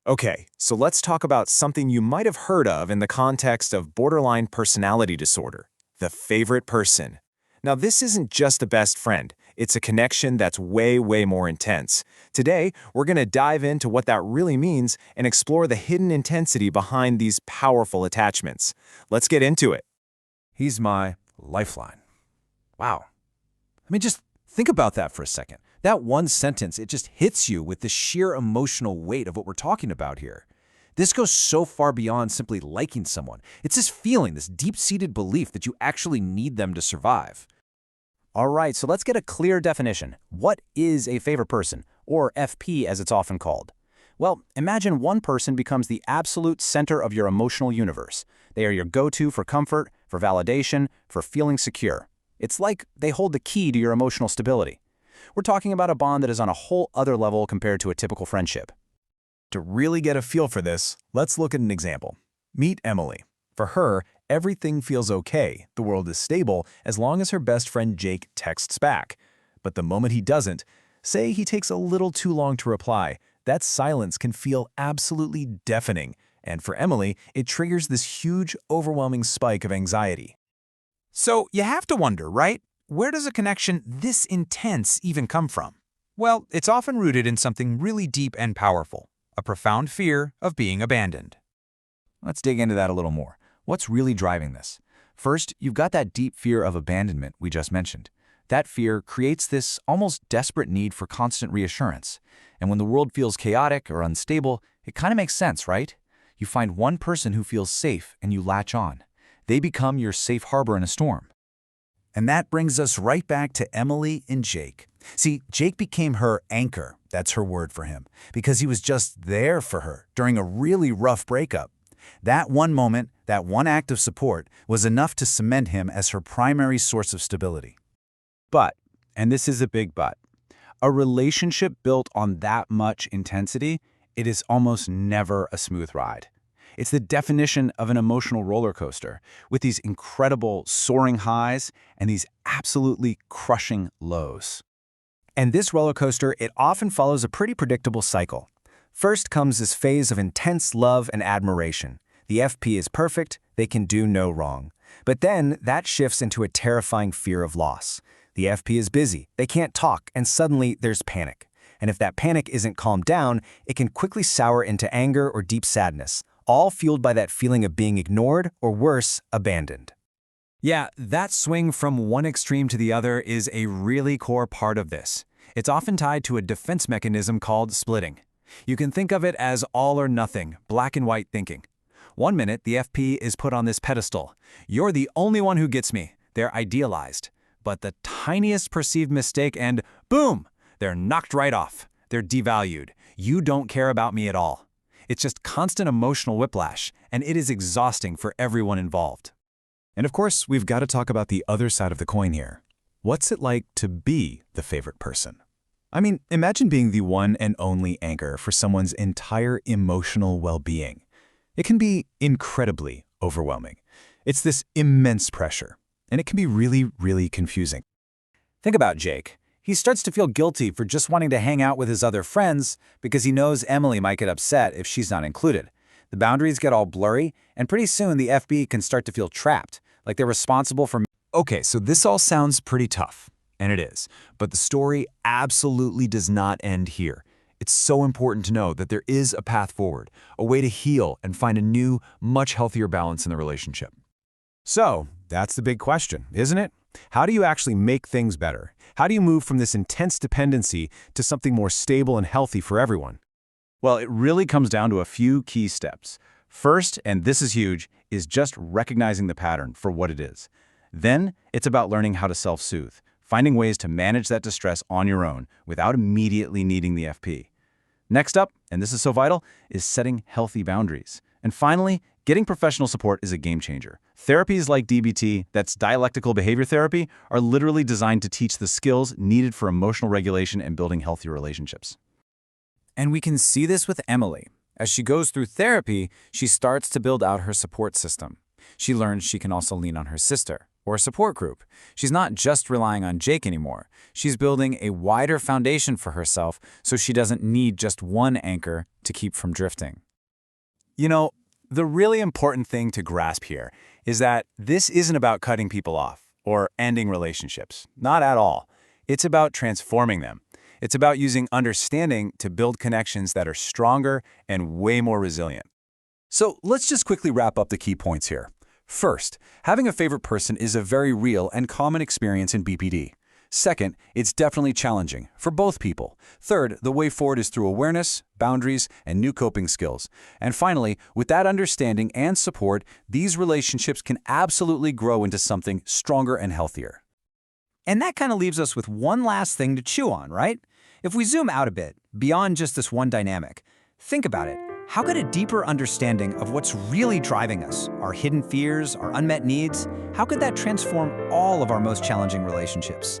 Okay, so let's talk about something you might have heard of in the context of borderline personality disorder, the favorite person. Now, this isn't just a best friend, it's a connection that's way, way more intense. Today, we're going to dive into what that really means and explore the hidden intensity behind these powerful attachments. Let's get into it. He's my lifeline. Wow. I mean, just think about that for a second. That one sentence, it just hits you with the sheer emotional weight of what we're talking about here. This goes so far beyond simply liking someone. It's this feeling, this deep-seated belief that you actually need them to survive. All right, so let's get a clear definition. What is a favorite person, or FP as it's often called? Well, imagine one person becomes the absolute center of your emotional universe. They are your go-to for comfort, for validation, for feeling secure. It's like they hold the key to your emotional stability. We're talking about a bond that is on a whole other level compared to a typical friendship. To really get a feel for this, let's look at an example. Meet Emily. For her, everything feels okay, the world is stable, as long as her best friend Jake texts back. But the moment he doesn't, say he takes a little too long to reply, that silence can feel absolutely deafening, and for Emily, it triggers this huge, overwhelming spike of anxiety. So you have to wonder, right? Where does a connection this intense even come from? Well, it's often rooted in something really deep and powerful, a profound fear of being abandoned. Let's dig into that a little more. What's really driving this? First, you've got that deep fear of abandonment we just mentioned. That fear creates this almost desperate need for constant reassurance. And when the world feels chaotic or unstable, it kind of makes sense, right? You find one person who feels safe and you latch on. They become your safe harbor in a storm. And that brings us right back to Emily and Jake. See, Jake became her anchor, that's her word for him, because he was just there for her during a really rough breakup. That one moment, that one act of support, was enough to cement him as her primary source of stability. But, and this is a big but, a relationship built on that much intensity, it is almost never a smooth ride. It's the definition of an emotional roller coaster, with these incredible soaring highs and these absolutely crushing lows. And this roller coaster, it often follows a pretty predictable cycle. First comes this phase of intense love and admiration. The FP is perfect, they can do no wrong. But then that shifts into a terrifying fear of loss. The FP is busy, they can't talk, and suddenly there's panic. And if that panic isn't calmed down, it can quickly sour into anger or deep sadness, all fueled by that feeling of being ignored or worse, abandoned. Yeah, that swing from one extreme to the other is a really core part of this. It's often tied to a defense mechanism called splitting. You can think of it as all or nothing, black and white thinking. One minute, the FP is put on this pedestal. You're the only one who gets me. They're idealized. But the tiniest perceived mistake and boom, they're knocked right off. They're devalued. You don't care about me at all. It's just constant emotional whiplash, and it is exhausting for everyone involved. And of course, we've got to talk about the other side of the coin here. What's it like to be the favorite person? I mean, imagine being the one and only anchor for someone's entire emotional well-being. It can be incredibly overwhelming. It's this immense pressure, and it can be really, really confusing. Think about Jake. He starts to feel guilty for just wanting to hang out with his other friends because he knows Emily might get upset if she's not included. The boundaries get all blurry, and pretty soon the FB can start to feel trapped, like they're responsible for... Okay, so this all sounds pretty tough, and it is, but the story absolutely does not end here. It's so important to know that there is a path forward, a way to heal and find a new, much healthier balance in the relationship. So, that's the big question, isn't it? How do you actually make things better? How do you move from this intense dependency to something more stable and healthy for everyone? Well, it really comes down to a few key steps. First, and this is huge, is just recognizing the pattern for what it is. Then, it's about learning how to self-soothe, finding ways to manage that distress on your own without immediately needing the FP. Next up, and this is so vital, is setting healthy boundaries. And finally, getting professional support is a game changer. Therapies like DBT, that's dialectical behavior therapy, are literally designed to teach the skills needed for emotional regulation and building healthy relationships. And we can see this with Emily. As she goes through therapy, she starts to build out her support system. She learns she can also lean on her sister, or a support group. She's not just relying on Jake anymore. She's building a wider foundation for herself so she doesn't need just one anchor to keep from drifting. You know, the really important thing to grasp here is that this isn't about cutting people off or ending relationships. Not at all. It's about transforming them. It's about using understanding to build connections that are stronger and way more resilient. So let's just quickly wrap up the key points here. First, having a favorite person is a very real and common experience in BPD. Second, it's definitely challenging for both people. Third, the way forward is through awareness, boundaries, and new coping skills. And finally, with that understanding and support, these relationships can absolutely grow into something stronger and healthier. And that kind of leaves us with one last thing to chew on, right? If we zoom out a bit, beyond just this one dynamic, think about it. How could a deeper understanding of what's really driving us, our hidden fears, our unmet needs, how could that transform all of our most challenging relationships?